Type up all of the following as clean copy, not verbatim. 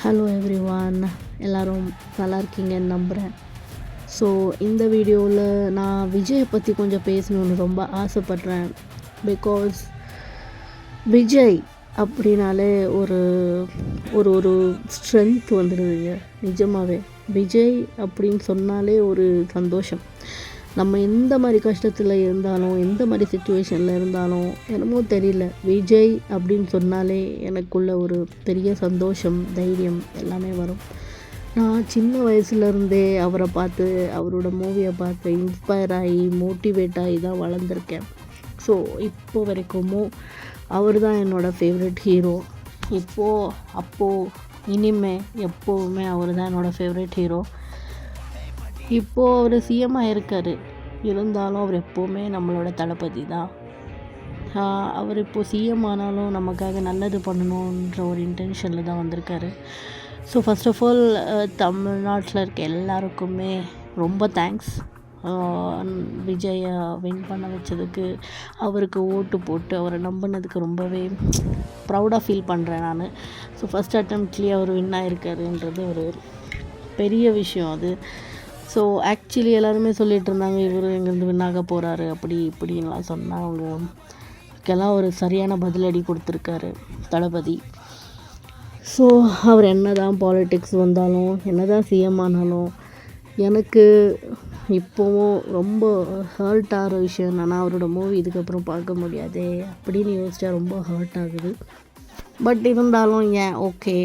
Hello everyone, எல்லோரும் நல்லா இருக்கீங்கன்னு நம்புகிறேன். ஸோ இந்த வீடியோவில் நான் விஜயை பற்றி கொஞ்சம் பேசணுன்னு ரொம்ப ஆசைப்பட்றேன். பிகாஸ் விஜய் அப்படின்னாலே ஒரு ஒரு ஒரு ஸ்ட்ரென்த் வந்துடுதுங்க. நிஜமாகவே விஜய் அப்படின்னு சொன்னாலே ஒரு சந்தோஷம். நம்ம எந்த மாதிரி கஷ்டத்தில் இருந்தாலும், எந்த மாதிரி சுச்சுவேஷனில் இருந்தாலும், என்னமோ தெரியல, விஜய் அப்படின்னு சொன்னாலே எனக்குள்ள ஒரு பெரிய சந்தோஷம், தைரியம் எல்லாமே வரும். நான் சின்ன வயசுலேருந்தே அவரை பார்த்து, அவரோட மூவியை பார்த்து இன்ஸ்பயர் ஆகி, மோட்டிவேட் ஆகி தான் வளர்ந்துருக்கேன். ஸோ இப்போ வரைக்கும் அவர் தான் என்னோடய ஃபேவரெட் ஹீரோ. இப்போது, அப்போது, இனிமே எப்போவுமே அவர் தான் என்னோடய ஃபேவரெட் ஹீரோ. இப்போது அவர் சிஎம்மாக இருக்கார். இருந்தாலும் அவர் எப்போவுமே நம்மளோட தளபதி தான். அவர் இப்போது சிஎம் ஆனாலும் நமக்காக நல்லது பண்ணணுன்ற ஒரு இன்டென்ஷனில் தான் வந்திருக்காரு. ஸோ ஃபர்ஸ்ட் ஆஃப் ஆல் தமிழ்நாட்டில் இருக்க எல்லாருக்குமே ரொம்ப தேங்க்ஸ். விஜயை வின் பண்ண வச்சதுக்கு, அவருக்கு ஓட்டு போட்டு அவரை நம்பினதுக்கு ரொம்பவே ப்ரௌடாக ஃபீல் பண்ணுறேன் நான். ஸோ ஃபஸ்ட் அட்டம்ப்ட்லேயே அவர் வின் ஆகிருக்காருன்றது ஒரு பெரிய விஷயம் அது. ஸோ ஆக்சுவலி எல்லாருமே சொல்லிகிட்டு இருந்தாங்க, இவர் எங்கேருந்து வின்னாக போகிறாரு அப்படி இப்படின்லாம் சொன்னால், அவங்களுக்கெல்லாம் ஒரு சரியான பதிலடி கொடுத்துருக்காரு தளபதி. ஸோ அவர் என்ன தான் பாலிட்டிக்ஸ் வந்தாலும், என்ன தான் சிஎம் ஆனாலும், எனக்கு இப்போவும் ரொம்ப ஹர்ட் ஆகிற விஷயம் என்னென்னா, அவரோட மூவி இதுக்கப்புறம் பார்க்க முடியாதே அப்படின்னு யோசிச்சா ரொம்ப ஹர்ட் ஆகுது. பட் இருந்தாலும் ஏன் ஓகே,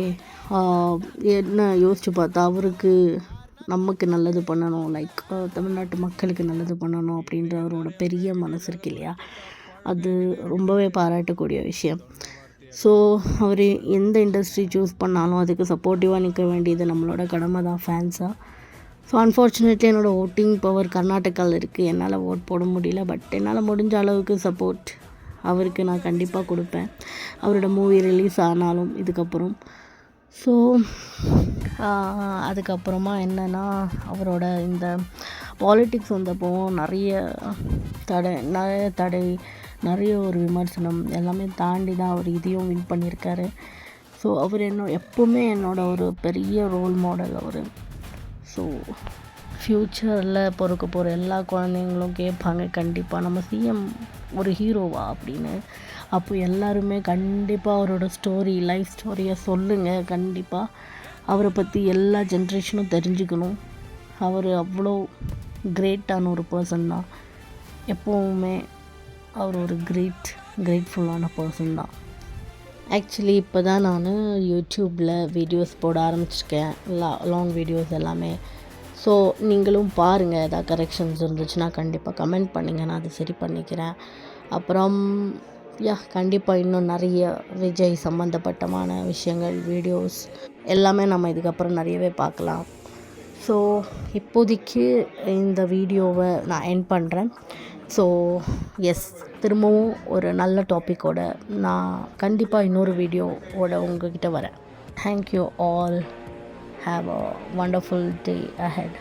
என்ன யோசித்து பார்த்தா அவருக்கு நமக்கு நல்லது பண்ணணும், லைக் தமிழ்நாட்டு மக்களுக்கு நல்லது பண்ணணும் அப்படின்ற அவரோட பெரிய மனசு இருக்கு இல்லையா, அது ரொம்பவே பாராட்டக்கூடிய விஷயம். ஸோ அவர் எந்த இண்டஸ்ட்ரி சூஸ் பண்ணாலும் அதுக்கு சப்போர்ட்டிவாக நிற்க வேண்டியது நம்மளோட கடமை தான், ஃபேன்ஸாக. ஸோ அன்ஃபார்ச்சுனேட்லி என்னோடய ஓட்டிங் பவர் கர்நாடகாவில் இருக்குது. என்னால் ஓட் போட முடியல. பட் என்னால் முடிஞ்ச அளவுக்கு சப்போர்ட் அவருக்கு நான் கண்டிப்பாக கொடுப்பேன், அவரோட மூவி ரிலீஸ் ஆனாலும் இதுக்கப்புறம். ஸோ அதுக்கப்புறமா என்னென்னா, அவரோட இந்த பாலிட்டிக்ஸ் வந்தப்போ நிறைய தடை, நிறைய ஒரு விமர்சனம் எல்லாமே தாண்டி தான் அவர் இதையும் வின் பண்ணியிருக்காரு. ஸோ அவர் எப்போவுமே என்னோடய ஒரு பெரிய ரோல் மாடல் அவர். ஸோ ஃப்யூச்சரில் பிறக்க போகிற எல்லா குழந்தைங்களும் கேட்பாங்க, கண்டிப்பாக நம்ம சிஎம் ஒரு ஹீரோவா அப்படின்னு. அப்போ எல்லாருமே கண்டிப்பாக அவரோட ஸ்டோரி, லைஃப் ஸ்டோரியை சொல்லுங்கள். கண்டிப்பாக அவரை பற்றி எல்லா ஜென்ரேஷனும் தெரிஞ்சுக்கணும். அவர் அவ்வளோ கிரேட்டான ஒரு பர்சன் தான். எப்போவுமே அவர் ஒரு கிரேட்ஃபுல்லான பர்சன் தான். ஆக்சுவலி இப்போ தான் நான் யூடியூப்பில் வீடியோஸ் போட ஆரம்பிச்சிருக்கேன், லாங் வீடியோஸ் எல்லாமே. ஸோ நீங்களும் பாருங்கள், ஏதாவது கரெக்ஷன்ஸ் இருந்துச்சுன்னா கண்டிப்பாக கமெண்ட் பண்ணிங்க, நான் அதை சரி பண்ணிக்கிறேன். அப்புறம் கண்டிப்பாக இன்னும் நிறைய விஜய் சம்மந்தப்பட்டமான விஷயங்கள், வீடியோஸ் எல்லாமே நம்ம இதுக்கப்புறம் நிறையவே பார்க்கலாம். ஸோ இப்போதைக்கு இந்த வீடியோவை நான் எண்ட் பண்ணுறேன். ஸோ திரும்பவும் ஒரு நல்ல டாப்பிக்கோட நான் கண்டிப்பாக இன்னொரு வீடியோவோட உங்ககிட்ட வரேன். Thank you all. Have a wonderful day ahead.